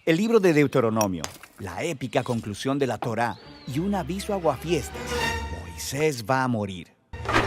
El libro de Deuteronomio, la épica conclusión de la Torá y un aviso a aguafiestas. Moisés va a morir.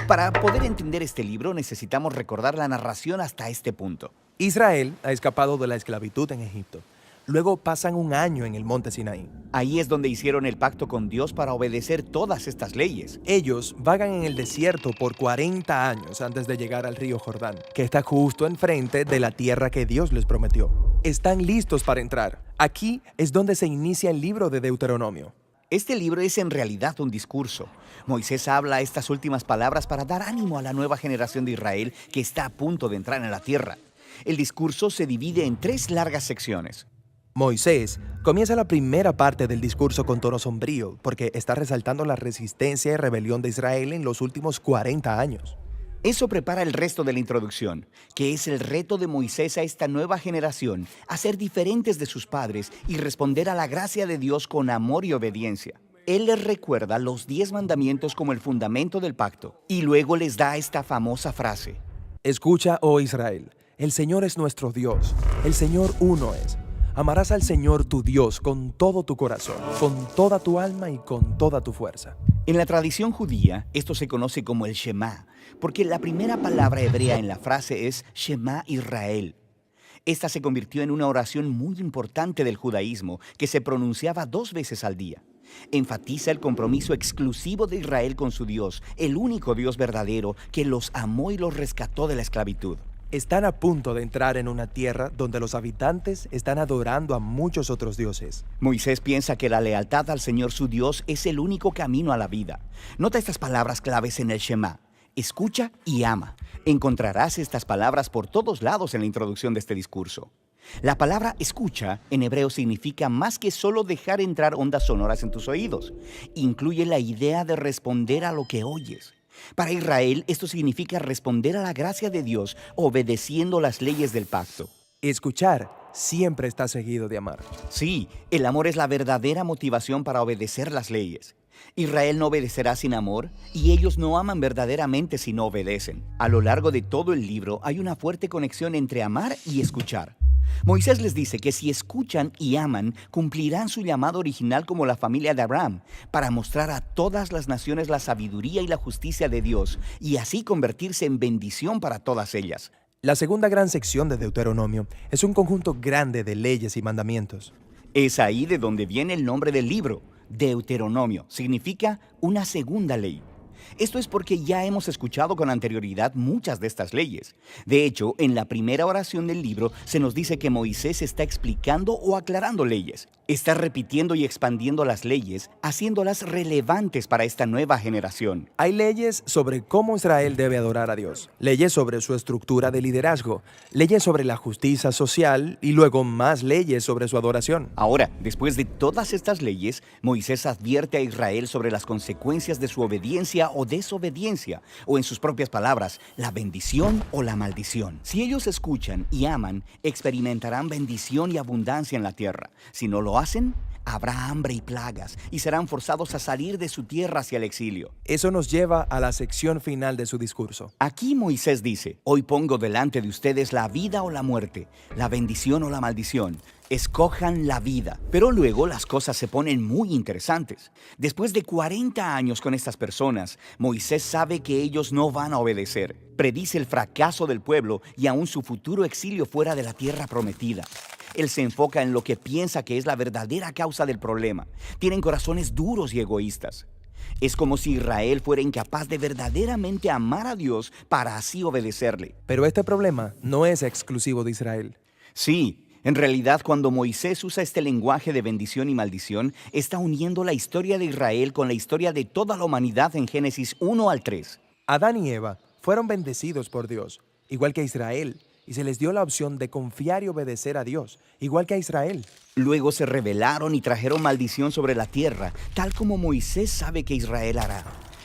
Para poder entender este libro necesitamos recordar la narración hasta este punto. Israel ha escapado de la esclavitud en Egipto. Luego pasan un año en el monte Sinaí. Ahí es donde hicieron el pacto con Dios para obedecer todas estas leyes. Ellos vagan en el desierto por 40 años antes de llegar al río Jordán, que está justo enfrente de la tierra que Dios les prometió. Están listos para entrar. Aquí es donde se inicia el libro de Deuteronomio. Este libro es en realidad un discurso. Moisés habla estas últimas palabras para dar ánimo a la nueva generación de Israel que está a punto de entrar en la tierra. El discurso se divide en 3 largas secciones. Moisés comienza la primera parte del discurso con tono sombrío porque está resaltando la resistencia y rebelión de Israel en los últimos 40 años. Eso prepara el resto de la introducción, que es el reto de Moisés a esta nueva generación, a ser diferentes de sus padres y responder a la gracia de Dios con amor y obediencia. Él les recuerda los 10 mandamientos como el fundamento del pacto, y luego les da esta famosa frase. Escucha, oh Israel, el Señor es nuestro Dios, el Señor uno es. Amarás al Señor tu Dios con todo tu corazón, con toda tu alma y con toda tu fuerza. En la tradición judía, esto se conoce como el Shema, porque la primera palabra hebrea en la frase es Shema Israel. Esta se convirtió en una oración muy importante del judaísmo, que se pronunciaba 2 veces al día. Enfatiza el compromiso exclusivo de Israel con su Dios, el único Dios verdadero que los amó y los rescató de la esclavitud. Están a punto de entrar en una tierra donde los habitantes están adorando a muchos otros dioses. Moisés piensa que la lealtad al Señor su Dios es el único camino a la vida. Nota estas palabras claves en el Shema. Escucha y ama. Encontrarás estas palabras por todos lados en la introducción de este discurso. La palabra escucha en hebreo significa más que solo dejar entrar ondas sonoras en tus oídos. Incluye la idea de responder a lo que oyes. Para Israel, esto significa responder a la gracia de Dios obedeciendo las leyes del pacto. Escuchar siempre está seguido de amar. Sí, el amor es la verdadera motivación para obedecer las leyes. Israel no obedecerá sin amor y ellos no aman verdaderamente si no obedecen. A lo largo de todo el libro hay una fuerte conexión entre amar y escuchar. Moisés les dice que si escuchan y aman, cumplirán su llamado original como la familia de Abraham, para mostrar a todas las naciones la sabiduría y la justicia de Dios, y así convertirse en bendición para todas ellas. La segunda gran sección de Deuteronomio es un conjunto grande de leyes y mandamientos. Es ahí de donde viene el nombre del libro. Deuteronomio significa una segunda ley. Esto es porque ya hemos escuchado con anterioridad muchas de estas leyes. De hecho, en la primera oración del libro se nos dice que Moisés está explicando o aclarando leyes. Está repitiendo y expandiendo las leyes, haciéndolas relevantes para esta nueva generación. Hay leyes sobre cómo Israel debe adorar a Dios, leyes sobre su estructura de liderazgo, leyes sobre la justicia social y luego más leyes sobre su adoración. Ahora, después de todas estas leyes, Moisés advierte a Israel sobre las consecuencias de su obediencia o desobediencia, o en sus propias palabras, la bendición o la maldición. Si ellos escuchan y aman, experimentarán bendición y abundancia en la tierra. Si no lo hacen, habrá hambre y plagas, y serán forzados a salir de su tierra hacia el exilio. Eso nos lleva a la sección final de su discurso. Aquí Moisés dice, hoy pongo delante de ustedes la vida o la muerte, la bendición o la maldición. Escojan la vida. Pero luego las cosas se ponen muy interesantes. Después de 40 años con estas personas, Moisés sabe que ellos no van a obedecer. Predice el fracaso del pueblo y aún su futuro exilio fuera de la tierra prometida. Él se enfoca en lo que piensa que es la verdadera causa del problema. Tienen corazones duros y egoístas. Es como si Israel fuera incapaz de verdaderamente amar a Dios para así obedecerle. Pero este problema no es exclusivo de Israel. Sí. En realidad, cuando Moisés usa este lenguaje de bendición y maldición, está uniendo la historia de Israel con la historia de toda la humanidad en Génesis 1 al 3. Adán y Eva fueron bendecidos por Dios, igual que Israel, y se les dio la opción de confiar y obedecer a Dios, igual que a Israel. Luego se rebelaron y trajeron maldición sobre la tierra, tal como Moisés sabe que Israel hará.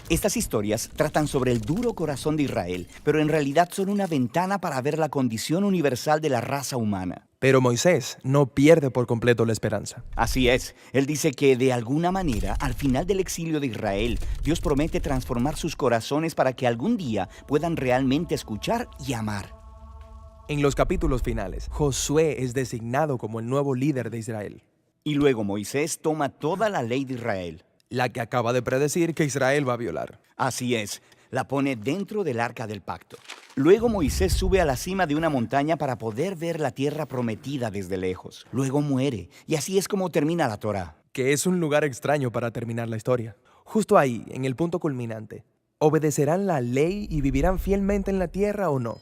Estas historias tratan sobre el duro corazón de Israel, pero en realidad son una ventana para ver la condición universal de la raza humana. Pero Moisés no pierde por completo la esperanza. Así es, él dice que de alguna manera, al final del exilio de Israel, Dios promete transformar sus corazones para que algún día puedan realmente escuchar y amar. En los capítulos finales, Josué es designado como el nuevo líder de Israel, Y luego Moisés toma toda la ley de Israel. la que acaba de predecir que Israel va a violar. Así es, la pone dentro del arca del pacto. Luego Moisés sube a la cima de una montaña para poder ver la tierra prometida desde lejos. Luego muere, y así es como termina la Torá. Que es un lugar extraño para terminar la historia. Justo ahí, en el punto culminante, ¿obedecerán la ley y vivirán fielmente en la tierra o no?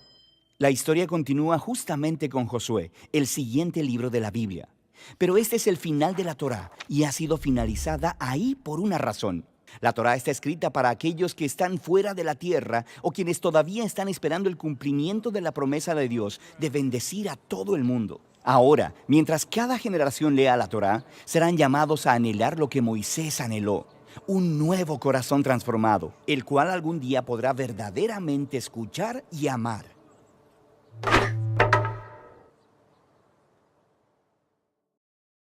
La historia continúa justamente con Josué, el siguiente libro de la Biblia. Pero este es el final de la Torá y ha sido finalizada ahí por una razón. La Torá está escrita para aquellos que están fuera de la tierra o quienes todavía están esperando el cumplimiento de la promesa de Dios de bendecir a todo el mundo. Ahora, mientras cada generación lea la Torá, serán llamados a anhelar lo que Moisés anheló. Un nuevo corazón transformado, el cual algún día podrá verdaderamente escuchar y amar.